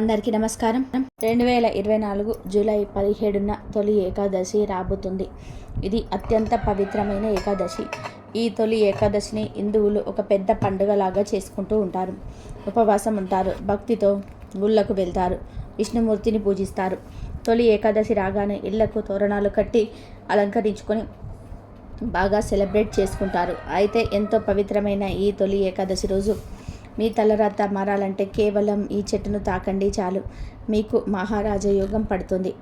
అందరికీ నమస్కారం. 2024 జూలై 17న తొలి ఏకాదశి రాబోతుంది. ఇది అత్యంత పవిత్రమైన ఏకాదశి. ఈ తొలి ఏకాదశిని హిందువులు ఒక పెద్ద పండుగలాగా చేసుకుంటూ ఉంటారు. ఉపవాసం ఉంటారు, భక్తితో గుళ్ళకు వెళ్తారు, విష్ణుమూర్తిని పూజిస్తారు. తొలి ఏకాదశి రాగానే ఇళ్లకు తోరణాలు కట్టి అలంకరించుకొని బాగా సెలబ్రేట్ చేసుకుంటారు. అయితే ఎంతో పవిత్రమైన ఈ తొలి ఏకాదశి రోజు మీ తలరాత మారాలంటే కేవలం ఈ చెట్టును తాకండి చాలు. మీకు మహారాజయోగం పడుతుంది.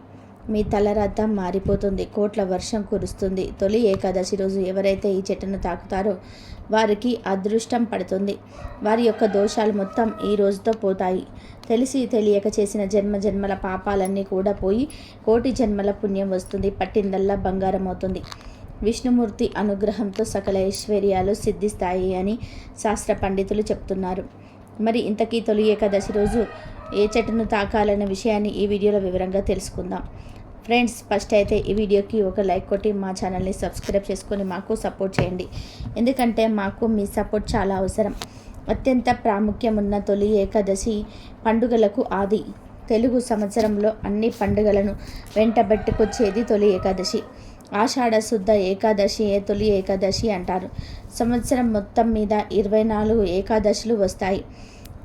మీ తలరాత మారిపోతుంది. కోట్ల వర్షం కురుస్తుంది. తొలి ఏకాదశి రోజు ఎవరైతే ఈ చెట్టును తాకుతారో వారికి అదృష్టం పడుతుంది. వారి యొక్క దోషాలు మొత్తం ఈ రోజుతో పోతాయి. తెలిసి తెలియక చేసిన జన్మల పాపాలన్నీ కూడా పోయి కోటి జన్మల పుణ్యం వస్తుంది. పట్టిందల్లా బంగారం అవుతుంది. విష్ణుమూర్తి అనుగ్రహంతో సకల ఐశ్వర్యాలు సిద్ధిస్తాయి అని శాస్త్ర పండితులు చెప్తున్నారు. మరి ఇంతకీ తొలి ఏకాదశి రోజు ఏ చెట్టును తాకాలన్న విషయాన్ని ఈ వీడియోలో వివరంగా తెలుసుకుందాం. ఫ్రెండ్స్, ఫస్ట్ అయితే ఈ వీడియోకి ఒక లైక్ కొట్టి మా ఛానల్ని సబ్స్క్రైబ్ చేసుకొని మాకు సపోర్ట్ చేయండి. ఎందుకంటే మాకు మీ సపోర్ట్ చాలా అవసరం. అత్యంత ప్రాముఖ్యం ఉన్న తొలి ఏకాదశి పండుగలకు ఆది. తెలుగు సంవత్సరంలో అన్ని పండుగలను వెంటబెట్టుకొచ్చేది తొలి ఏకాదశి. ఆషాఢ శుద్ధ ఏకాదశి తొలి ఏకాదశి అంటారు. సంవత్సరం మొత్తం మీద 24 ఏకాదశులు వస్తాయి.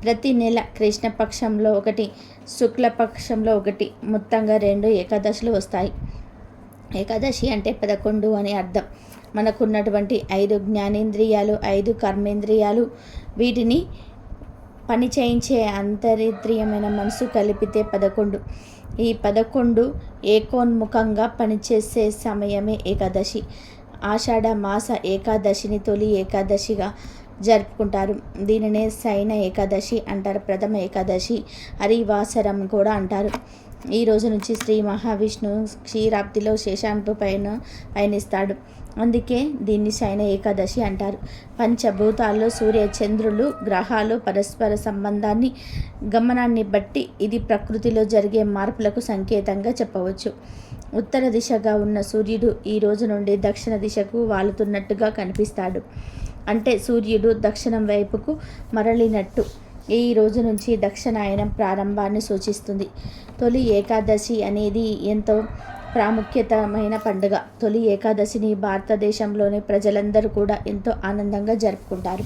ప్రతి నెల కృష్ణపక్షంలో ఒకటి, శుక్లపక్షంలో ఒకటి, మొత్తంగా 2 ఏకాదశులు వస్తాయి. ఏకాదశి అంటే 11 అని అర్థం. మనకున్నటువంటి 5 జ్ఞానేంద్రియాలు, 5 కర్మేంద్రియాలు, వీటిని పని చేయించే అంతరింద్రియమైన మనసు కలిపితే 11. ఈ 11 ఏకోన్ముఖంగా పనిచేసే సమయమే ఏకాదశి. ఆషాఢ మాస ఏకాదశిని తొలి ఏకాదశిగా జరుపుకుంటారు. దీనినే శయన ఏకాదశి అంటారు. ప్రథమ ఏకాదశి హరివాసరం కూడా అంటారు. ఈ రోజు నుంచి శ్రీ మహావిష్ణువు క్షీరాబ్దిలో శేషాంపు పయనిస్తాడు. అందుకే దీన్ని శయన ఏకాదశి అంటారు. పంచభూతాల్లో సూర్య చంద్రులు గ్రహాలు పరస్పర సంబంధాన్ని గమనాన్ని బట్టి ఇది ప్రకృతిలో జరిగే మార్పులకు సంకేతంగా చెప్పవచ్చు. ఉత్తర దిశగా ఉన్న సూర్యుడు ఈ రోజు నుండి దక్షిణ దిశకు వాలుతున్నట్టుగా కనిపిస్తాడు. అంటే సూర్యుడు దక్షిణం వైపుకు మరలినట్టు. ఈ రోజు నుంచి దక్షిణాయనం ప్రారంభాన్ని సూచిస్తుంది. తొలి ఏకాదశి అనేది ఎంతో ప్రాముఖ్యతమైన పండుగ. తొలి ఏకాదశిని భారతదేశంలోని ప్రజలందరూ కూడా ఎంతో ఆనందంగా జరుపుకుంటారు.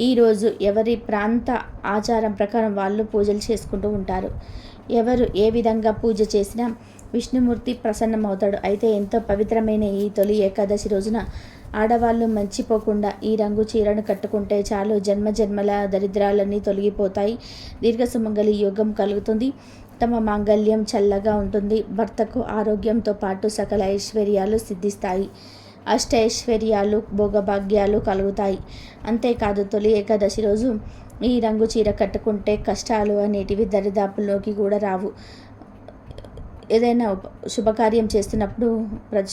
ఈరోజు ఎవరి ప్రాంత ఆచారం ప్రకారం వాళ్ళు పూజలు చేసుకుంటూ ఉంటారు. ఎవరు ఏ విధంగా పూజ చేసినా విష్ణుమూర్తి ప్రసన్నమవుతాడు. అయితే ఎంతో పవిత్రమైన ఈ తొలి ఏకాదశి రోజున ఆడవాళ్ళు మర్చిపోకుండా ఈ రంగు చీరను కట్టుకుంటే చాలు, జన్మల దరిద్రాలన్నీ తొలగిపోతాయి. దీర్ఘ సుమంగళి యోగం కలుగుతుంది. తమ మాంగళ్యం చల్లగా ఉంటుంది. భర్తకు ఆరోగ్యంతో పాటు సకల ఐశ్వర్యాలు సిద్ధిస్తాయి. అష్టైశ్వర్యాలు భోగభాగ్యాలు కలుగుతాయి. అంతేకాదు తొలి ఏకాదశి రోజు ఈ రంగు చీర కట్టుకుంటే కష్టాలు అనేటివి దరిదాపుల్లోకి కూడా రావు. ఏదైనా శుభకార్యం చేస్తున్నప్పుడు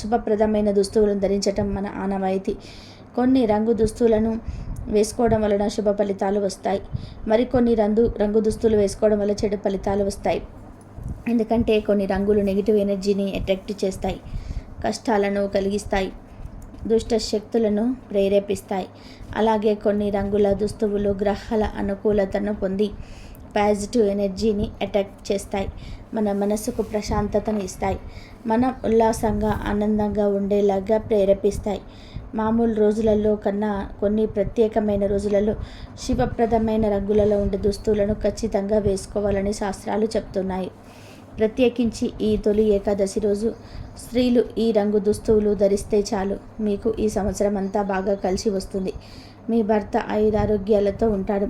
శుభప్రదమైన దుస్తువులను ధరించటం మన ఆనవాయితీ. కొన్ని రంగు దుస్తులను వేసుకోవడం వలన శుభ ఫలితాలు వస్తాయి. మరికొన్ని రంగు దుస్తులు వేసుకోవడం వల్ల చెడు ఫలితాలు వస్తాయి. ఎందుకంటే కొన్ని రంగులు నెగిటివ్ ఎనర్జీని అట్రాక్ట్ చేస్తాయి, కష్టాలను కలిగిస్తాయి, దుష్ట శక్తులను ప్రేరేపిస్తాయి. అలాగే కొన్ని రంగుల దుస్తువులు గ్రహాల అనుకూలతను పొంది పాజిటివ్ ఎనర్జీని అట్రాక్ట్ చేస్తాయి. మన మనసుకు ప్రశాంతతను ఇస్తాయి. మనం ఉల్లాసంగా ఆనందంగా ఉండేలాగా ప్రేరేపిస్తాయి. మామూలు రోజులలో కన్నా కొన్ని ప్రత్యేకమైన రోజులలో శుభప్రదమైన రంగులలో ఉండే దుస్తులను ఖచ్చితంగా వేసుకోవాలని శాస్త్రాలు చెప్తున్నాయి. ప్రత్యేకించి ఈ తొలి ఏకాదశి రోజు స్త్రీలు ఈ రంగు దుస్తువులు ధరిస్తే చాలు, మీకు ఈ సంవత్సరం అంతా బాగా కలిసి వస్తుంది. మీ భర్త ఆయురారోగ్యాలతో ఉంటాడు.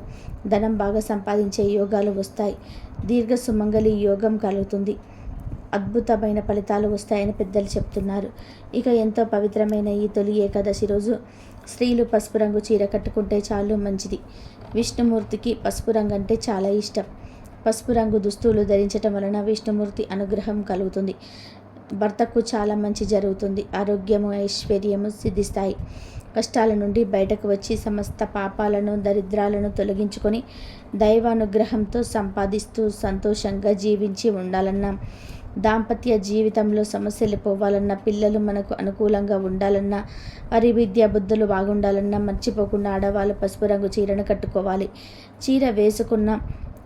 ధనం బాగా సంపాదించే యోగాలు వస్తాయి. దీర్ఘ సుమంగళి యోగం కలుగుతుంది. అద్భుతమైన ఫలితాలు వస్తాయని పెద్దలు చెప్తున్నారు. ఇక ఎంతో పవిత్రమైన ఈ తొలి ఏకాదశి రోజు స్త్రీలు పసుపు రంగు చీర కట్టుకుంటే చాలు, మంచిది. విష్ణుమూర్తికి పసుపు రంగు అంటే చాలా ఇష్టం. పసుపు రంగు దుస్తువులు ధరించటం వలన విష్ణుమూర్తి అనుగ్రహం కలుగుతుంది. భర్తకు చాలా మంచి జరుగుతుంది. ఆరోగ్యము ఐశ్వర్యము సిద్ధిస్తాయి. కష్టాల నుండి బయటకు వచ్చి సమస్త పాపాలను దరిద్రాలను తొలగించుకొని దైవానుగ్రహంతో సంపాదిస్తూ సంతోషంగా జీవించి ఉండాలన్నా, దాంపత్య జీవితంలో సమస్యలు పోవాలన్నా, పిల్లలు మనకు అనుకూలంగా ఉండాలన్నా, వారి విద్యా బుద్ధులు బాగుండాలన్నా మర్చిపోకుండా ఆడవాళ్ళు పసుపు రంగు చీరను కట్టుకోవాలి. చీర వేసుకున్న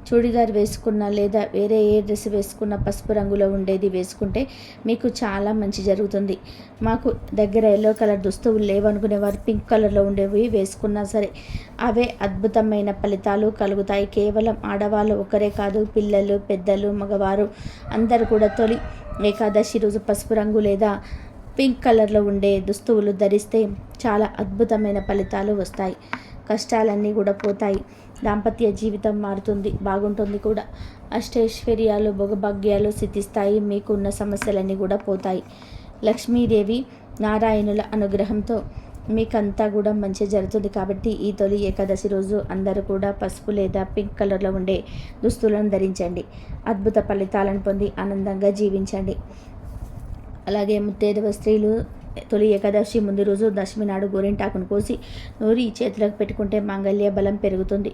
చూడిదార్ వేసుకున్న లేదా వేరే ఏ డ్రెస్ వేసుకున్న పసుపు రంగులో ఉండేది వేసుకుంటే మీకు చాలా మంచి జరుగుతుంది. మాకు దగ్గర ఎల్లో కలర్ దుస్తువులు లేవనుకునేవారు పింక్ కలర్లో ఉండేవి వేసుకున్నా సరే అవే అద్భుతమైన ఫలితాలు కలుగుతాయి. కేవలం ఆడవాళ్ళు ఒకరే కాదు, పిల్లలు, పెద్దలు, మగవారు అందరూ కూడా తొలి ఏకాదశి రోజు పసుపు రంగు లేదా పింక్ కలర్లో ఉండే దుస్తువులు ధరిస్తే చాలా అద్భుతమైన ఫలితాలు వస్తాయి. కష్టాలన్నీ కూడా పోతాయి. దాంపత్య జీవితం మారుతుంది, బాగుంటుంది కూడా. అష్టైశ్వర్యాలు, భోగభాగ్యాలు సిద్ధిస్తాయి. మీకు ఉన్న సమస్యలన్నీ కూడా పోతాయి. లక్ష్మీదేవి నారాయణుల అనుగ్రహంతో మీకంతా కూడా మంచి జరుగుతుంది. కాబట్టి ఈ తొలి ఏకాదశి రోజు అందరూ కూడా పసుపు లేదా పింక్ కలర్లో ఉండే దుస్తులను ధరించండి. అద్భుత ఫలితాలను పొంది ఆనందంగా జీవించండి. అలాగే ముత్తైదువ స్త్రీలు తొలి ఏకాదశి ముందు రోజు దశమి నాడు గోరింటాకును కోసి నూరి చేతులకు పెట్టుకుంటే మాంగళ్య బలం పెరుగుతుంది.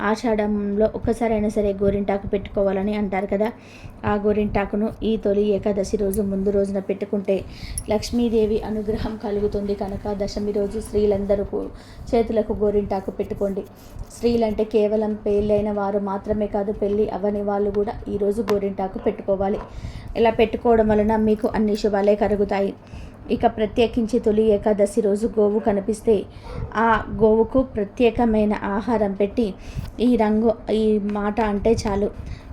ఆషాఢంలో ఒక్కసారైనా సరే గోరింటాకు పెట్టుకోవాలని అంటారు కదా. ఆ గోరింటాకును ఈ తొలి ఏకాదశి రోజు ముందు రోజున పెట్టుకుంటే లక్ష్మీదేవి అనుగ్రహం కలుగుతుంది. కనుక దశమి రోజు స్త్రీలందరూ చేతులకు గోరింటాకు పెట్టుకోండి. స్త్రీలంటే కేవలం పెళ్ళైన వారు మాత్రమే కాదు, పెళ్ళి అవ్వని వాళ్ళు కూడా ఈరోజు గోరింటాకు పెట్టుకోవాలి. ఇలా పెట్టుకోవడం వలన మీకు అన్ని శుభాలే కలుగుతాయి. ఇక ప్రత్యేకించి తొలి ఏకాదశి రోజు గోవు కనిపిస్తే ఆ గోవుకు ప్రత్యేకమైన ఆహారం పెట్టి ఈ మాట అంటే చాలు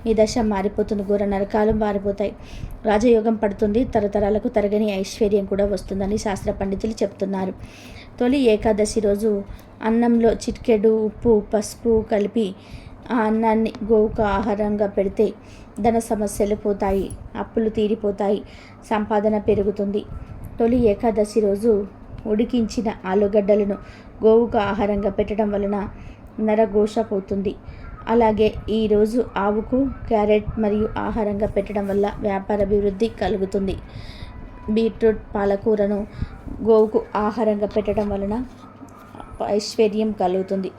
మీ దశ మారిపోతుంది. ఘోర నరకాలు మారిపోతాయి. రాజయోగం పడుతుంది. తరతరాలకు తరగని ఐశ్వర్యం కూడా వస్తుందని శాస్త్ర పండితులు చెప్తున్నారు. తొలి ఏకాదశి రోజు అన్నంలో చిటికెడు ఉప్పు, పసుపు కలిపి ఆ అన్నాన్ని గోవుకు ఆహారంగా పెడితే ధన సమస్యలు పోతాయి, అప్పులు తీరిపోతాయి, సంపాదన పెరుగుతుంది. తొలి ఏకాదశి రోజు ఉడికించిన ఆలుగడ్డలను గోవుకు ఆహారంగా పెట్టడం వలన నరఘోష పోతుంది. అలాగే ఈరోజు ఆవుకు క్యారెట్ మరియు ఆహారంగా పెట్టడం వల్ల వ్యాపార అభివృద్ధి కలుగుతుంది. బీట్రూట్, పాలకూరను గోవుకు ఆహారంగా పెట్టడం వలన ఐశ్వర్యం కలుగుతుంది.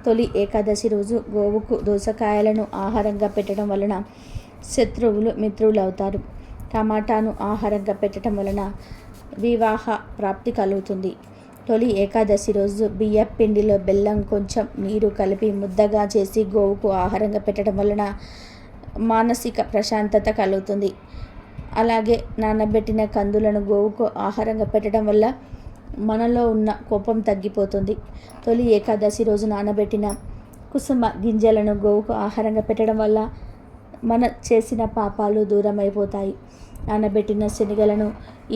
తొలి ఏకాదశి రోజు గోవుకు దోసకాయలను ఆహారంగా పెట్టడం వలన శత్రువులు మిత్రులు అవుతారు. టమాటాను ఆహారంగా పెట్టడం వలన వివాహ ప్రాప్తి కలుగుతుంది. తొలి ఏకాదశి రోజు బియ్య పిండిలో బెల్లం, కొంచెం నీరు కలిపి ముద్దగా చేసి గోవుకు ఆహారంగా పెట్టడం వలన మానసిక ప్రశాంతత కలుగుతుంది. అలాగే నానబెట్టిన కందులను గోవుకు ఆహారంగా పెట్టడం వల్ల మనలో ఉన్న కోపం తగ్గిపోతుంది. తొలి ఏకాదశి రోజు నానబెట్టిన కుసుమ గింజలను గోవుకు ఆహారంగా పెట్టడం వల్ల మన చేసిన పాపాలు దూరం అయిపోతాయి. నానబెట్టిన శనగలను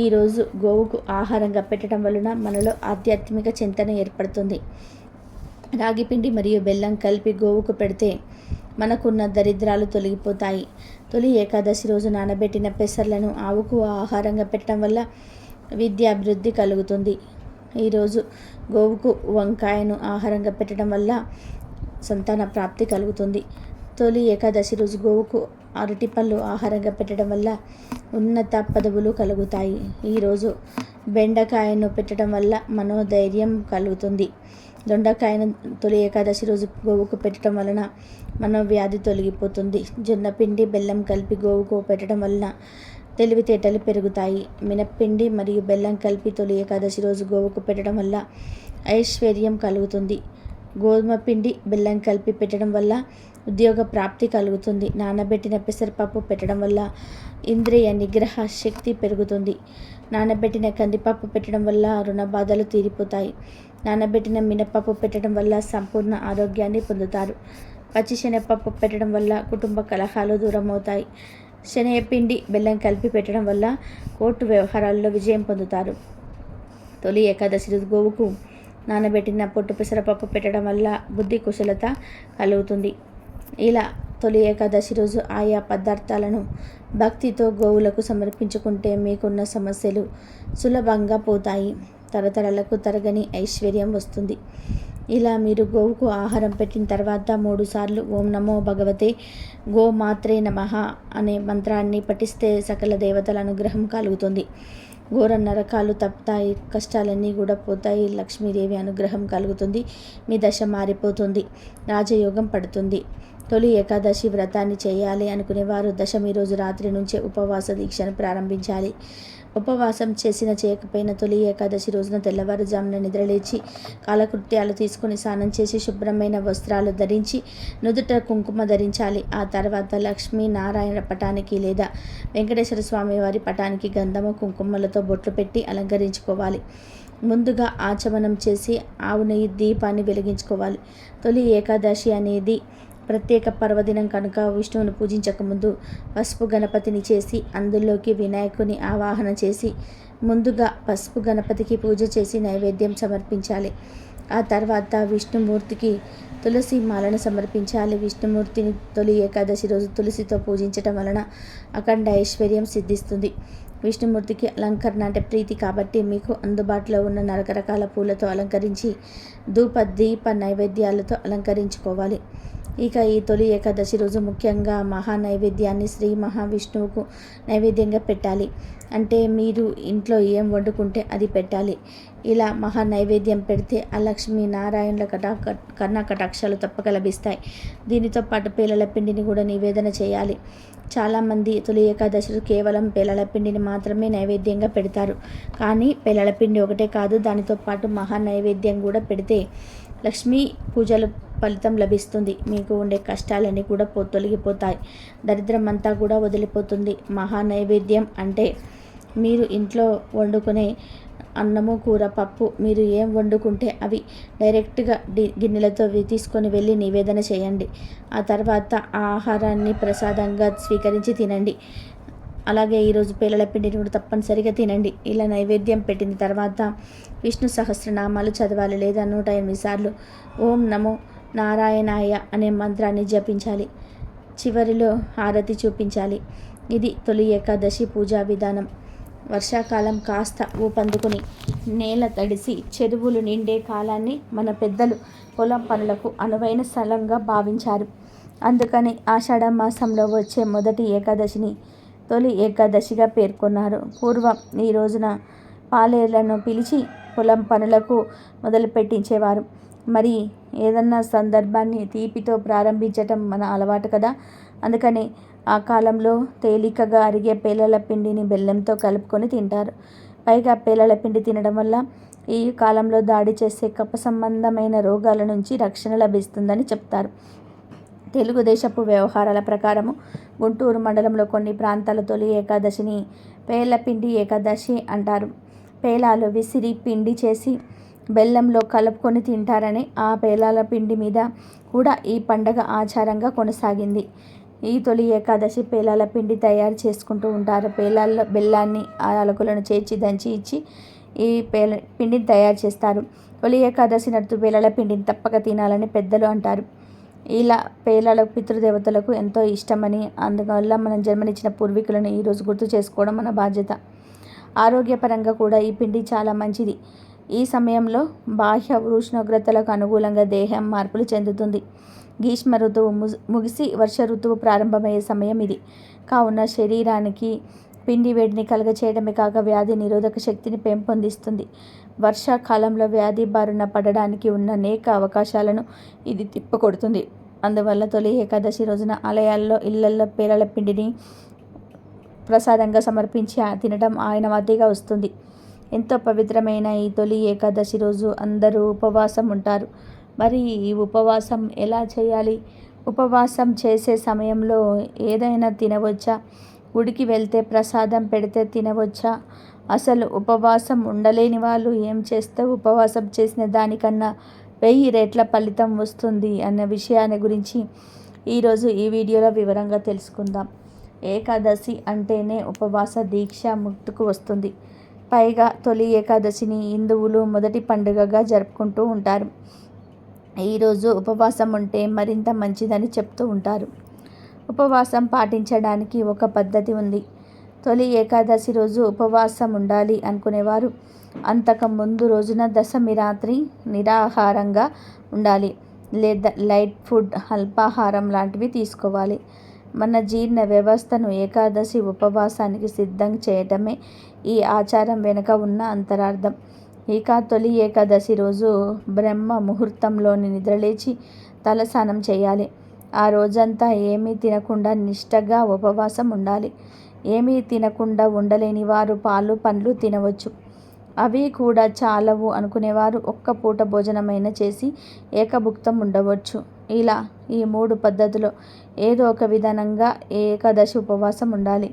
ఈరోజు గోవుకు ఆహారంగా పెట్టడం వలన మనలో ఆధ్యాత్మిక చింతన ఏర్పడుతుంది. రాగిపిండి మరియు బెల్లం కలిపి గోవుకు పెడితే మనకున్న దరిద్రాలు తొలగిపోతాయి. తొలి ఏకాదశి రోజు నానబెట్టిన పెసర్లను ఆవుకు ఆహారంగా పెట్టడం వల్ల విద్యాభివృద్ధి కలుగుతుంది. ఈరోజు గోవుకు వంకాయను ఆహారంగా పెట్టడం వల్ల సంతాన ప్రాప్తి కలుగుతుంది. తొలి ఏకాదశి రోజు గోవుకు అరటిపళ్ళు ఆహారంగా పెట్టడం వల్ల ఉన్నత పదవులు కలుగుతాయి. ఈరోజు బెండకాయను పెట్టడం వల్ల మనోధైర్యం కలుగుతుంది. దొండకాయను తొలి ఏకాదశి రోజు గోవుకు పెట్టడం వలన మనోవ్యాధి తొలగిపోతుంది. జొన్నపిండి, బెల్లం కలిపి గోవుకు పెట్టడం వలన తెలివితేటలు పెరుగుతాయి. మినప్పిండి మరియు బెల్లం కలిపి తొలి ఏకాదశి రోజు గోవుకు పెట్టడం వల్ల ఐశ్వర్యం కలుగుతుంది. గోధుమ పిండి, బెల్లం కలిపి పెట్టడం వల్ల ఉద్యోగ ప్రాప్తి కలుగుతుంది. నానబెట్టిన పెసరపప్పు పెట్టడం వల్ల ఇంద్రియ నిగ్రహ శక్తి పెరుగుతుంది. నానబెట్టిన కందిపప్పు పెట్టడం వల్ల రుణ బాధలు తీరిపోతాయి. నానబెట్టిన మినపప్పు పెట్టడం వల్ల సంపూర్ణ ఆరోగ్యాన్ని పొందుతారు. పచ్చి శనగపప్పు పెట్టడం వల్ల కుటుంబ కలహాలు దూరం అవుతాయి. శనగపిండి, బెల్లం కలిపి పెట్టడం వల్ల కోర్టు వ్యవహారాల్లో విజయం పొందుతారు. తొలి ఏకాదశి రోజు గోవుకు నానబెట్టిన పొట్టు పెసరపప్పు పెట్టడం వల్ల బుద్ధి కుశలత కలుగుతుంది. ఇలా తొలి ఏకాదశి రోజు ఆయా పదార్థాలను భక్తితో గోవులకు సమర్పించుకుంటే మీకున్న సమస్యలు సులభంగా పోతాయి. తరతరాలకు తరగని ఐశ్వర్యం వస్తుంది. ఇలా మీరు గోవుకు ఆహారం పెట్టిన తర్వాత 3 సార్లు ఓం నమో భగవతే గోమాత్రే నమః అనే మంత్రాన్ని పఠిస్తే సకల దేవతల అనుగ్రహం కలుగుతుంది. ఘోర నరకాలు తప్పుతాయి. కష్టాలన్నీ కూడా పోతాయి. లక్ష్మీదేవి అనుగ్రహం కలుగుతుంది. మీ దశ మారిపోతుంది. రాజయోగం పడుతుంది. తొలి ఏకాదశి వ్రతాన్ని చేయాలి అనుకునేవారు దశమి రోజు రాత్రి నుంచే ఉపవాస దీక్షను ప్రారంభించాలి. ఉపవాసం చేసినా చేయకపోయినా తొలి ఏకాదశి రోజున తెల్లవారుజామున నిద్రలేచి కాలకృత్యాలు తీసుకుని స్నానం చేసి శుభ్రమైన వస్త్రాలు ధరించి నుదుట కుంకుమ ధరించాలి. ఆ తర్వాత లక్ష్మీ నారాయణ పటానికి లేదా వెంకటేశ్వర స్వామి వారి పటానికి గంధము కుంకుమలతో బొట్లు పెట్టి అలంకరించుకోవాలి. ముందుగా ఆచమనం చేసి ఆవు నెయ్యి దీపాన్ని వెలిగించుకోవాలి. తొలి ఏకాదశి అనేది ప్రత్యేక పర్వదినం కనుక విష్ణువును పూజించకముందు పసుపు గణపతిని చేసి అందులోకి వినాయకుని ఆవాహన చేసి ముందుగా పసుపు గణపతికి పూజ చేసి నైవేద్యం సమర్పించాలి. ఆ తర్వాత విష్ణుమూర్తికి తులసి మాలను సమర్పించాలి. విష్ణుమూర్తిని తొలి ఏకాదశి రోజు తులసితో పూజించటం వలన అఖండ ఐశ్వర్యం సిద్ధిస్తుంది. విష్ణుమూర్తికి అలంకరణ అంటే ప్రీతి కాబట్టి మీకు అందుబాటులో ఉన్న రకరకాల పూలతో అలంకరించి ధూప దీప నైవేద్యాలతో అలంకరించుకోవాలి. ఇక ఈ తొలి ఏకాదశి రోజు ముఖ్యంగా మహా నైవేద్యాన్ని శ్రీ మహావిష్ణువుకు నైవేద్యంగా పెట్టాలి. అంటే మీరు ఇంట్లో ఏం వండుకుంటే అది పెట్టాలి. ఇలా మహా నైవేద్యం పెడితే ఆ లక్ష్మీ నారాయణుల కన్నా కటాక్షాలు తప్పక లభిస్తాయి. దీనితో పాటు పేలల పిండిని కూడా నివేదన చేయాలి. చాలామంది తొలి ఏకాదశి కేవలం పేలల పిండిని మాత్రమే నైవేద్యంగా పెడతారు. కానీ పేలల పిండి ఒకటే కాదు, దానితో పాటు మహా నైవేద్యం కూడా పెడితే లక్ష్మీ పూజలు ఫలితం లభిస్తుంది. మీకు ఉండే కష్టాలన్నీ కూడా తొలగిపోతాయి. దరిద్రం అంతా కూడా వదిలిపోతుంది. మహా నైవేద్యం అంటే మీరు ఇంట్లో వండుకునే అన్నము కూర పప్పు మీరు ఏం వండుకుంటే అవి డైరెక్ట్గా గిన్నెలతో తీసుకొని వెళ్ళి నివేదన చేయండి. ఆ తర్వాత ఆ ఆహారాన్ని ప్రసాదంగా స్వీకరించి తినండి. అలాగే ఈరోజు పేలల పిండిని కూడా తప్పనిసరిగా తినండి. ఇలా నైవేద్యం పెట్టిన తర్వాత విష్ణు సహస్రనామాలు చదవాలి లేదా 108 సార్లు ఓం నమో నారాయణాయ అనే మంత్రాన్ని జపించాలి. చివరిలో హారతి చూపించాలి. ఇది తొలి ఏకాదశి పూజా విధానం. వర్షాకాలం కాస్త ఊపందుకుని నేల తడిసి చెరువులు నిండే కాలాన్ని మన పెద్దలు పొలం పనులకు అనువైన స్థలంగా భావించారు. అందుకని ఆషాఢ మాసంలో వచ్చే మొదటి ఏకాదశిని తొలి ఏకాదశిగా పేర్కొన్నారు. పూర్వం ఈ రోజున పాలేర్లను పిలిచి పొలం పనులకు మొదలుపెట్టించేవారు. మరి ఏదన్నా సందర్భాన్ని తీపితో ప్రారంభించటం మన అలవాటు కదా. అందుకని ఆ కాలంలో తేలికగా అరిగే పేలల పిండిని బెల్లంతో కలుపుకొని తింటారు. పైగా పేలల పిండి తినడం వల్ల ఈ కాలంలో దాడి చేసే కఫ సంబంధమైన రోగాల నుంచి రక్షణ లభిస్తుందని చెప్తారు. తెలుగుదేశపు వ్యవహారాల ప్రకారము గుంటూరు మండలంలో కొన్ని ప్రాంతాల తొలి ఏకాదశిని పేలపిండి ఏకాదశి అంటారు. పేలాలు విసిరి పిండి చేసి బెల్లంలో కలుపుకొని తింటారని ఆ పేలాల పిండి మీద కూడా ఈ పండగ ఆచారంగా కొనసాగింది. ఈ తొలి ఏకాదశి పేలాల పిండి తయారు చేసుకుంటూ ఉంటారు. పేలాల్లో బెల్లాన్ని యాలకులను చేర్చి దంచి ఇచ్చి ఈ పిండిని తయారు చేస్తారు. తొలి ఏకాదశి నాడు పేలాల పిండిని తప్పక తినాలని పెద్దలు అంటారు. ఇలా పేలాలకు పితృదేవతలకు ఎంతో ఇష్టమని, అందువల్ల మనం జన్మనిచ్చిన పూర్వీకులను ఈరోజు గుర్తు చేసుకోవడం మన బాధ్యత. ఆరోగ్యపరంగా కూడా ఈ పిండి చాలా మంచిది. ఈ సమయంలో బాహ్య ఉష్ణోగ్రతలకు అనుకూలంగా దేహం మార్పులు చెందుతుంది. గ్రీష్మ ఋతువు ముగిసి వర్ష ఋతువు ప్రారంభమయ్యే సమయం ఇది. కావున శరీరానికి పిండి వేడిని కలుగచేయడమే కాక వ్యాధి నిరోధక శక్తిని పెంపొందిస్తుంది. వర్షాకాలంలో వ్యాధి బారిన పడడానికి ఉన్న అనేక అవకాశాలను ఇది తిప్పకొడుతుంది. అందువల్ల తొలి ఏకాదశి రోజున ఆలయాల్లో ఇళ్లల్లో పేలల పిండిని ప్రసాదంగా సమర్పించి తినడం ఆనవాయితీగా వస్తుంది. ఎంతో పవిత్రమైన ఈ తొలి ఏకాదశి రోజు అందరూ ఉపవాసం ఉంటారు. మరి ఈ ఉపవాసం ఎలా చేయాలి? ఉపవాసం చేసే సమయంలో ఏదైనా తినవచ్చా? గుడికి వెళ్తే ప్రసాదం పెడితే తినవచ్చా? అసలు ఉపవాసం ఉండలేని వాళ్ళు ఏం చేస్తే ఉపవాసం చేసిన దానికన్నా 1000 రెట్ల ఫలితం వస్తుంది అన్న విషయాన్ని గురించి ఈరోజు ఈ వీడియోలో వివరంగా తెలుసుకుందాం. ఏకాదశి అంటేనే ఉపవాస దీక్ష ముక్తుకు వస్తుంది. పైగా తొలి ఏకాదశిని హిందువులు మొదటి పండుగగా జరుపుకుంటూ ఉంటారు. ఈరోజు ఉపవాసం ఉంటే మరింత మంచిదని చెప్తూ ఉంటారు. ఉపవాసం పాటించడానికి ఒక పద్ధతి ఉంది. తొలి ఏకాదశి రోజు ఉపవాసం ఉండాలి అనుకునేవారు అంతకు ముందు రోజున దశమి రాత్రి నిరాహారంగా ఉండాలి. లేదా లైట్ ఫుడ్ అల్పాహారం లాంటివి తీసుకోవాలి. మన జీర్ణ వ్యవస్థను ఏకాదశి ఉపవాసానికి సిద్ధం చేయటమే ఈ ఆచారం వెనుక ఉన్న అంతరార్థం. ఇక తొలి ఏకాదశి రోజు బ్రహ్మ ముహూర్తంలోని నిద్రలేచి తలస్నానం చేయాలి. ఆ రోజంతా ఏమీ తినకుండా నిష్టగా ఉపవాసం ఉండాలి. ఏమీ తినకుండా ఉండలేని వారు పాలు పండ్లు తినవచ్చు. అవి కూడా చాలవు అనుకునేవారు ఒక్క పూట భోజనమైనా చేసి ఏకభుక్తం ఉండవచ్చు. ఇలా ఈ 3 పద్ధతిలో ఏదో ఒక విధానంగా ఏకాదశి ఉపవాసం ఉండాలి.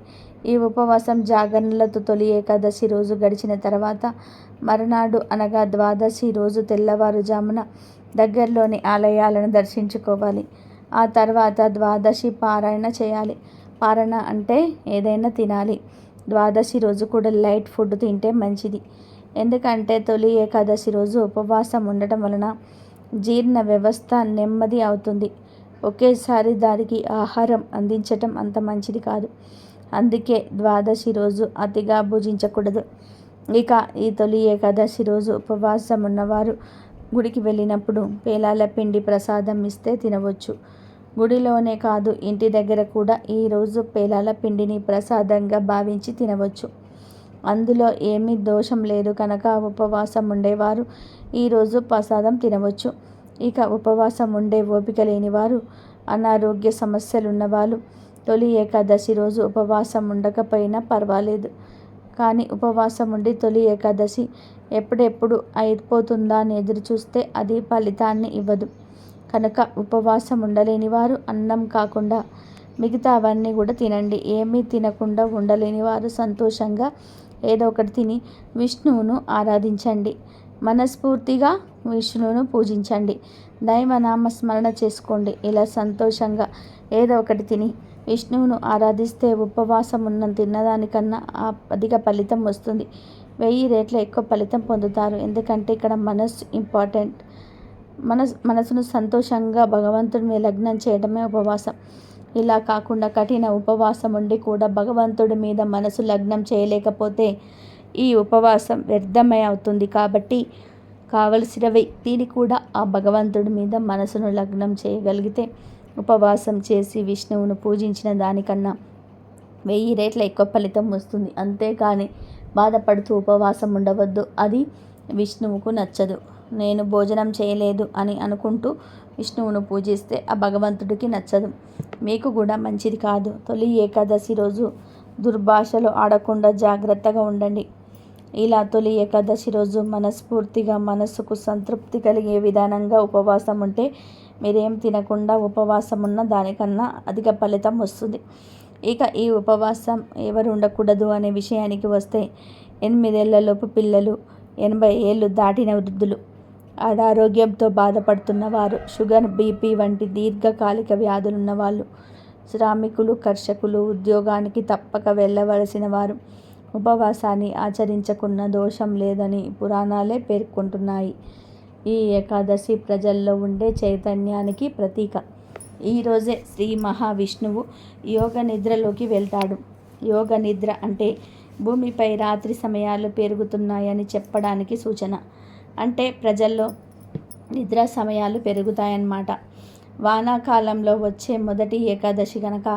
ఈ ఉపవాసం జాగరణలతో తొలి ఏకాదశి రోజు గడిచిన తర్వాత మరునాడు అనగా ద్వాదశి రోజు తెల్లవారుజామున దగ్గరలోని ఆలయాలను దర్శించుకోవాలి. ఆ తర్వాత ద్వాదశి పారాయణ చేయాలి. పారణ అంటే ఏదైనా తినాలి. ద్వాదశి రోజు కూడా లైట్ ఫుడ్ తింటే మంచిది. ఎందుకంటే తొలి ఏకాదశి రోజు ఉపవాసం ఉండటం వలన జీర్ణ వ్యవస్థ నెమ్మది అవుతుంది. ఒకేసారి దానికి ఆహారం అందించటం అంత మంచిది కాదు. అందుకే ద్వాదశి రోజు అతిగా భుజించకూడదు. ఇక ఈ తొలి ఏకాదశి రోజు ఉపవాసం ఉన్నవారు గుడికి వెళ్ళినప్పుడు పేలాల పిండి ప్రసాదం ఇస్తే తినవచ్చు. గుడిలోనే కాదు, ఇంటి దగ్గర కూడా ఈరోజు పేలాల పిండిని ప్రసాదంగా భావించి తినవచ్చు. అందులో ఏమీ దోషం లేదు కనుక ఉపవాసం ఉండేవారు ఈరోజు ప్రసాదం తినవచ్చు. ఇక ఉపవాసం ఉండే ఓపిక లేనివారు, అనారోగ్య సమస్యలున్నవాళ్ళు తొలి ఏకాదశి రోజు ఉపవాసం ఉండకపోయినా పర్వాలేదు. కానీ ఉపవాసం ఉండి తొలి ఏకాదశి ఎప్పుడెప్పుడు అయిపోతుందా అని ఎదురు చూస్తే అది ఫలితాన్ని ఇవ్వదు. కనుక ఉపవాసం ఉండలేని వారు అన్నం కాకుండా మిగతా అవన్నీ కూడా తినండి. ఏమీ తినకుండా ఉండలేని వారు సంతోషంగా ఏదో ఒకటి తిని విష్ణువును ఆరాధించండి. మనస్ఫూర్తిగా విష్ణువును పూజించండి. దైవనామ స్మరణ చేసుకోండి. ఇలా సంతోషంగా ఏదో ఒకటి తిని విష్ణువును ఆరాధిస్తే ఉపవాసం ఉన్న తిన్నదానికన్నా అధిక ఫలితం వస్తుంది. 1000 రెట్ల ఎక్కువ ఫలితం పొందుతారు. ఎందుకంటే ఇక్కడ మనస్సు ఇంపార్టెంట్. మనసును సంతోషంగా భగవంతుడి మీద లగ్నం చేయడమే ఉపవాసం. ఇలా కాకుండా కఠిన ఉపవాసం ఉండి కూడా భగవంతుడి మీద మనసు లగ్నం చేయలేకపోతే ఈ ఉపవాసం వ్యర్థమై అవుతుంది. కాబట్టి కావలసినవి తిని కూడా ఆ భగవంతుడి మీద మనసును లగ్నం చేయగలిగితే ఉపవాసం చేసి విష్ణువును పూజించిన దానికన్నా 1000 రెట్ల ఎక్కువ ఫలితం వస్తుంది. అంతేకాని బాధపడుతూ ఉపవాసం ఉండవద్దు. అది విష్ణువుకు నచ్చదు. నేను భోజనం చేయలేదు అని అనుకుంటూ విష్ణువును పూజిస్తే ఆ భగవంతుడికి నచ్చదు. మీకు కూడా మంచిది కాదు. తొలి ఏకాదశి రోజు దుర్భాషలు ఆడకుండా జాగ్రత్తగా ఉండండి. ఇలా తొలి ఏకాదశి రోజు మనస్ఫూర్తిగా మనస్సుకు సంతృప్తి కలిగే విధానంగా ఉపవాసం ఉంటే మీరేం తినకుండా ఉపవాసం ఉన్న దానికన్నా అధిక ఫలితం వస్తుంది. ఇక ఈ ఉపవాసం ఎవరు ఉండకూడదు అనే విషయానికి వస్తే 8 ఏళ్లలోపు పిల్లలు, 80 ఏళ్ళు దాటిన వృద్ధులు, అనారోగ్యంతో బాధపడుతున్న వారు, షుగర్, బీపీ వంటి దీర్ఘకాలిక వ్యాధులున్న వాళ్ళు, శ్రామికులు, కర్షకులు, ఉద్యోగానికి తప్పక వెళ్ళవలసిన వారు ఉపవాసాన్ని ఆచరించకున్న దోషం లేదని పురాణాలే పేర్కొంటున్నాయి. ఈ ఏకాదశి ప్రజల్లో ఉండే చైతన్యానికి ప్రతీక. ఈరోజే శ్రీ మహావిష్ణువు యోగ నిద్రలోకి వెళ్తాడు. యోగ నిద్ర అంటే భూమిపై రాత్రి సమయాలు పెరుగుతున్నాయని చెప్పడానికి సూచన. అంటే ప్రజల్లో నిద్ర సమయాలు పెరుగుతాయన్నమాట. వానాకాలంలో వచ్చే మొదటి ఏకాదశి గనక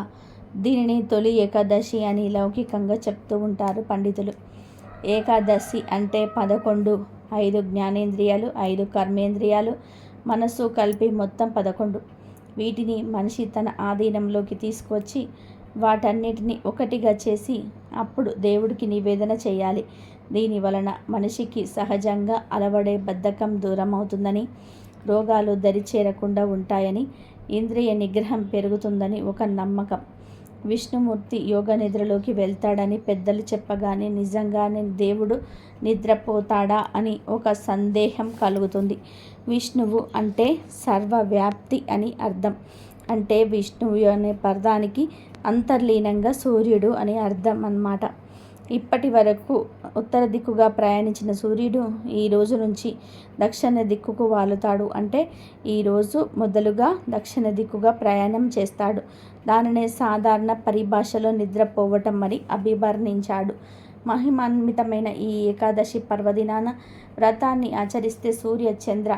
దీనిని తొలి ఏకాదశి అని లౌకికంగా చెప్తూ ఉంటారు పండితులు. ఏకాదశి అంటే 11, 5 జ్ఞానేంద్రియాలు, 5 కర్మేంద్రియాలు, మనస్సు కలిపి మొత్తం 11. వీటిని మనిషి తన ఆధీనంలోకి తీసుకువచ్చి వాటన్నిటిని ఒకటిగా చేసి అప్పుడు దేవుడికి నివేదన చేయాలి. దీని వలన మనిషికి సహజంగా అలవడే బద్ధకం దూరం అవుతుందని, రోగాలు దరిచేరకుండా ఉంటాయని, ఇంద్రియ నిగ్రహం పెరుగుతుందని ఒక నమ్మకం. విష్ణుమూర్తి యోగ నిద్రలోకి వెళ్తాడని పెద్దలు చెప్పగానే నిజంగానే దేవుడు నిద్రపోతాడా అని ఒక సందేహం కలుగుతుంది. విష్ణువు అంటే సర్వవ్యాప్తి అని అర్థం. అంటే విష్ణువు అనే పదానికి అంతర్లీనంగా సూర్యుడు అని అర్థం అన్నమాట. ఇప్పటి వరకు ఉత్తర దిక్కుగా ప్రయాణించిన సూర్యుడు ఈ రోజు నుంచి దక్షిణ దిక్కుకు వాలుతాడు. అంటే ఈరోజు మొదలుగా దక్షిణ దిక్కుగా ప్రయాణం చేస్తాడు. దానినే సాధారణ పరిభాషలో నిద్రపోవటం అని అభివర్ణించాడు. మహిమాన్వితమైన ఈ ఏకాదశి పర్వదినాన వ్రతాన్ని ఆచరిస్తే సూర్య చంద్ర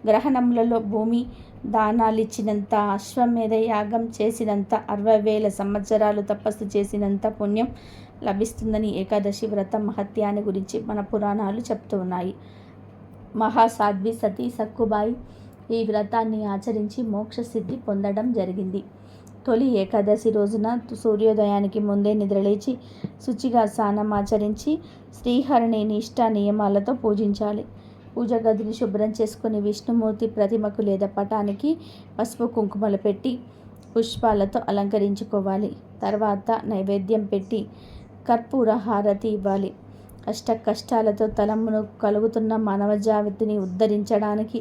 గ్రహణములలో భూమి దానాలిచ్చినంత, అశ్వమేధ యాగం చేసినంత, 60,000 సంవత్సరాలు తపస్సు చేసినంత పుణ్యం లభిస్తుందని ఏకాదశి వ్రతం మహత్యాన్ని గురించి మన పురాణాలు చెప్తూ ఉన్నాయి. మహాసాధ్వి సతీ సక్కుబాయి ఈ వ్రతాన్ని ఆచరించి మోక్షసిద్ధి పొందడం జరిగింది. తొలి ఏకాదశి రోజున సూర్యోదయానికి ముందే నిద్రలేచి శుచిగా స్నానమాచరించి శ్రీహరిని నిష్ఠ నియమాలతో పూజించాలి. పూజ గదిని శుభ్రం చేసుకుని విష్ణుమూర్తి ప్రతిమకు లేదా పటానికి పసుపు కుంకుమలు పెట్టి పుష్పాలతో అలంకరించుకోవాలి. తర్వాత నైవేద్యం పెట్టి కర్పూర హారతి ఇవ్వాలి. అష్ట కష్టాలతో తలమును కలుగుతున్న మానవ జాతిని ఉద్ధరించడానికి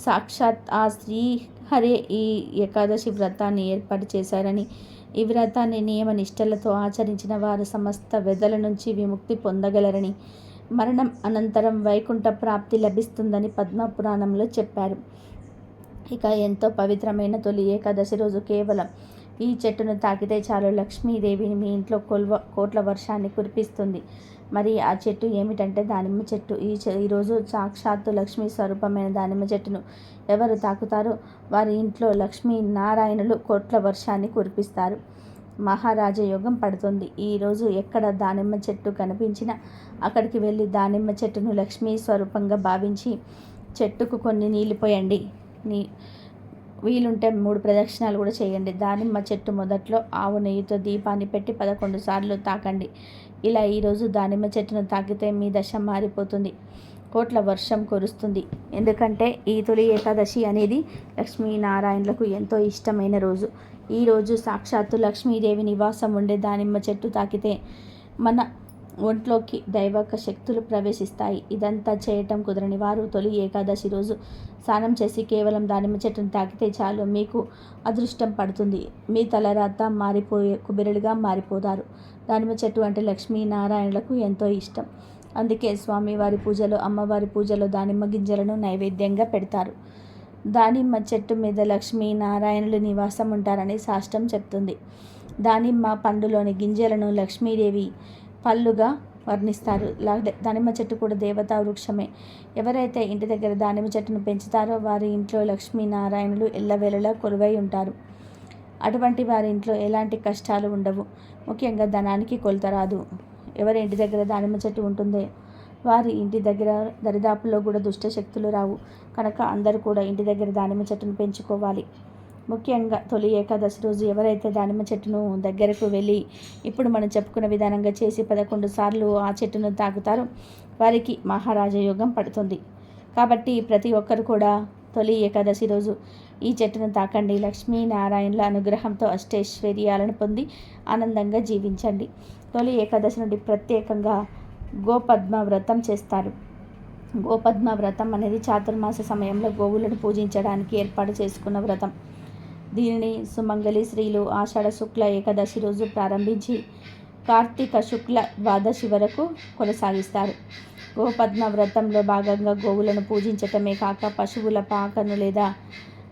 సాక్షాత్ ఆ శ్రీహరే ఈ ఏకాదశి వ్రతాన్ని ఏర్పాటు చేశారని, ఈ వ్రతాన్ని నియమ నిష్టలతో ఆచరించిన వారు సమస్త వ్యధల నుంచి విముక్తి పొందగలరని, మరణం అనంతరం వైకుంఠ ప్రాప్తి లభిస్తుందని పద్మపురాణంలో చెప్పారు. ఇక ఎంతో పవిత్రమైన తొలి ఏకాదశి రోజు కేవలం ఈ చెట్టును తాకితే చాలు లక్ష్మీదేవిని మీ ఇంట్లో కోట్ల వర్షాన్ని కురిపిస్తుంది. మరి ఆ చెట్టు ఏమిటంటే దానిమ్మ చెట్టు. ఈరోజు సాక్షాత్తు లక్ష్మీ స్వరూపమైన దానిమ్మ చెట్టును ఎవరు తాకుతారో వారి ఇంట్లో లక్ష్మీ నారాయణులు కోట్ల వర్షాన్ని కురిపిస్తారు. మహారాజయోగం పడుతుంది. ఈరోజు ఎక్కడ దానిమ్మ చెట్టు కనిపించినా అక్కడికి వెళ్ళి దానిమ్మ చెట్టును లక్ష్మీ స్వరూపంగా భావించి చెట్టుకు కొన్ని నీళ్ళు పోయండి. వీలుంటే 3 ప్రదక్షిణాలు కూడా చేయండి. దానిమ్మ చెట్టు మొదట్లో ఆవు నెయ్యితో దీపాన్ని పెట్టి 11 సార్లు తాకండి. ఇలా ఈరోజు దానిమ్మ చెట్టును తాకితే మీ దశ మారిపోతుంది, కోట్ల వర్షం కురుస్తుంది. ఎందుకంటే ఈ తొలి ఏకాదశి అనేది లక్ష్మీనారాయణులకు ఎంతో ఇష్టమైన రోజు. ఈరోజు సాక్షాత్తు లక్ష్మీదేవి నివాసం ఉండే దానిమ్మ చెట్టు తాకితే మన ఒంట్లోకి దైవక శక్తులు ప్రవేశిస్తాయి. ఇదంతా చేయటం కుదరని వారు తొలి ఏకాదశి రోజు స్నానం చేసి కేవలం దానిమ్మ చెట్టును తాకితే చాలు, మీకు అదృష్టం పడుతుంది. మీ తలరాత మారిపోయే కుబేరులుగా మారిపోతారు. దానిమ్మ చెట్టు అంటే లక్ష్మీనారాయణులకు ఎంతో ఇష్టం. అందుకే స్వామివారి పూజలో, అమ్మవారి పూజలో దానిమ్మ గింజలను నైవేద్యంగా పెడతారు. దానిమ్మ చెట్టు మీద లక్ష్మీనారాయణులు నివాసం ఉంటారని శాస్త్రం చెప్తుంది. దానిమ్మ పండులోని గింజలను లక్ష్మీదేవి పళ్ళుగా వర్ణిస్తారు. దానిమ్మ చెట్టు కూడా దేవతా వృక్షమే. ఎవరైతే ఇంటి దగ్గర దానిమ్మ చెట్టును పెంచుతారో వారి ఇంట్లో లక్ష్మీనారాయణులు ఎల్లవేళలా కొలువై ఉంటారు. అటువంటి వారి ఇంట్లో ఎలాంటి కష్టాలు ఉండవు. ముఖ్యంగా ధనానికి కొలత రాదు. ఎవరి ఇంటి దగ్గర దానిమ్మ చెట్టు ఉంటుందో వారి ఇంటి దగ్గర దరిదాపుల్లో కూడా దుష్ట శక్తులు రావు. కనుక అందరూ కూడా ఇంటి దగ్గర దానిమ్మ చెట్టును పెంచుకోవాలి. ముఖ్యంగా తొలి ఏకాదశి రోజు ఎవరైతే దానిమ్మ చెట్టును దగ్గరకు వెళ్ళి ఇప్పుడు మనం చెప్పుకున్న విధానంగా చేసి 11 సార్లు ఆ చెట్టును తాకుతారో వారికి మహారాజయోగం పడుతుంది. కాబట్టి ప్రతి ఒక్కరు కూడా తొలి ఏకాదశి రోజు ఈ చెట్టును తాకండి. లక్ష్మీనారాయణుల అనుగ్రహంతో అష్టైశ్వర్యాలను పొంది ఆనందంగా జీవించండి. తొలి ఏకాదశి నుండి ప్రత్యేకంగా గోపద్మ వ్రతం చేస్తారు. గోపద్మ వ్రతం అనేది చాతుర్మాస సమయంలో గోవులను పూజించడానికి ఏర్పాటు చేసుకున్న వ్రతం. దీనిని సుమంగళి స్త్రీలు ఆషాఢ శుక్ల ఏకాదశి రోజు ప్రారంభించి కార్తీక శుక్ల ద్వాదశి వరకు కొనసాగిస్తారు. గోపద్మ వ్రతంలో భాగంగా గోవులను పూజించటమే కాక పశువుల పాకను లేదా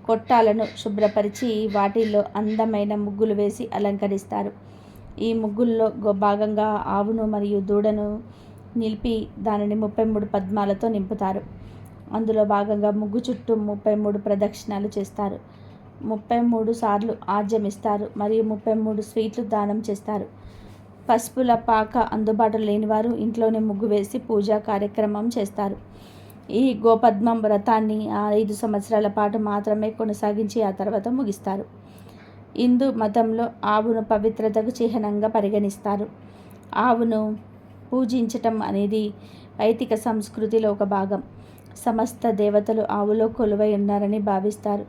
కొట్టాలను శుభ్రపరిచి వాటిల్లో అందమైన ముగ్గులు వేసి అలంకరిస్తారు. ఈ ముగ్గుల్లో భాగంగా ఆవును మరియు దూడను నిలిపి దానిని 33 పద్మాలతో నింపుతారు. అందులో భాగంగా ముగ్గు చుట్టూ 33 ప్రదక్షిణాలు చేస్తారు. 33 సార్లు ఆజ్యమిస్తారు మరియు 33 స్వీట్లు దానం చేస్తారు. పసుపుల పాక అందుబాటులో లేనివారు ఇంట్లోనే ముగ్గు వేసి పూజా కార్యక్రమం చేస్తారు. ఈ గోపద్మం వ్రతాన్ని 5 సంవత్సరాల పాటు మాత్రమే కొనసాగించి ఆ తర్వాత ముగిస్తారు. హిందూ మతంలో ఆవును పవిత్రతకు చిహ్నంగా పరిగణిస్తారు. ఆవును పూజించటం అనేది వైదిక సంస్కృతిలో ఒక భాగం. సమస్త దేవతలు ఆవులో కొలువై ఉన్నారని భావిస్తారు.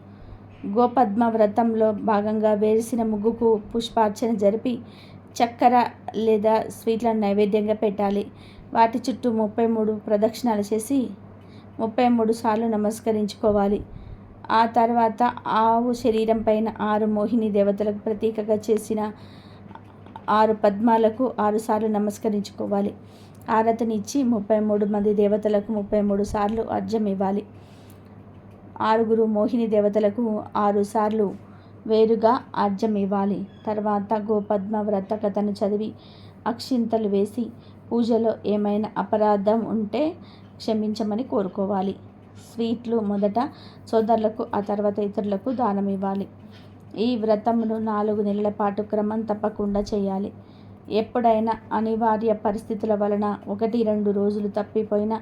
గోపద్మ వ్రతంలో భాగంగా వేసిన ముగ్గుకు పుష్పార్చన జరిపి చక్కెర లేదా స్వీట్లను నైవేద్యంగా పెట్టాలి. వాటి చుట్టూ 33 ప్రదక్షిణాలు చేసి 33 సార్లు నమస్కరించుకోవాలి. ఆ తర్వాత ఆవు శరీరం పైన 6 మోహిని దేవతలకు ప్రతీకగా చేసిన 6 పద్మాలకు 6 సార్లు నమస్కరించుకోవాలి. హారతినిచ్చి 33 మంది దేవతలకు 33 సార్లు అర్ఘ్యం ఇవ్వాలి. 6 మోహిని దేవతలకు 6 సార్లు వేరుగా అర్ఘ్యం ఇవ్వాలి. తర్వాత గోపద్మ వ్రత కథను చదివి అక్షింతలు వేసి పూజలో ఏమైనా అపరాధం ఉంటే క్షమించమని కోరుకోవాలి. స్వీట్లు మొదట సోదరులకు, ఆ తర్వాత ఇతరులకు దానం ఇవ్వాలి. ఈ వ్రతమును 4 నెలల పాటు క్రమం తప్పకుండా చేయాలి. ఎప్పుడైనా అనివార్య పరిస్థితుల వలన 1-2 రోజులు తప్పిపోయినా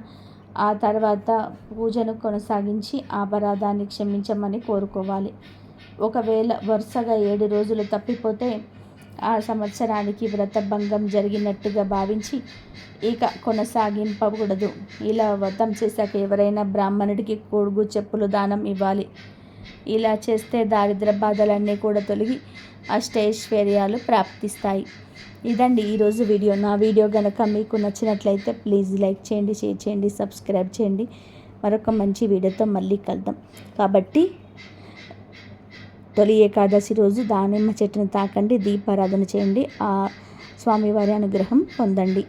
ఆ తర్వాత పూజను కొనసాగించి ఆ అపరాధాన్ని క్షమించమని కోరుకోవాలి. ఒకవేళ వరుసగా 7 రోజులు తప్పిపోతే ఆ సంవత్సరానికి వ్రతభంగం జరిగినట్టుగా భావించి ఇక కొనసాగింపకూడదు. ఇలా వ్రతం చేశాక ఎవరైనా బ్రాహ్మణుడికి కొడుగు చెప్పులు దానం ఇవ్వాలి. ఇలా చేస్తే దారిద్ర బాధలన్నీ కూడా తొలగి అష్టైశ్వర్యాలు ప్రాప్తిస్తాయి. ఇదండి ఈరోజు వీడియో. నా వీడియో కనుక మీకు నచ్చినట్లయితే ప్లీజ్ లైక్ చేయండి, షేర్ చేయండి, సబ్స్క్రైబ్ చేయండి. మరొక మంచి వీడియోతో మళ్ళీ కలుద్దాం. కాబట్టి తొలి ఏకాదశి రోజు దానిమ్మ చెట్టును తాకండి, దీపారాధన చేయండి, ఆ స్వామివారి అనుగ్రహం పొందండి.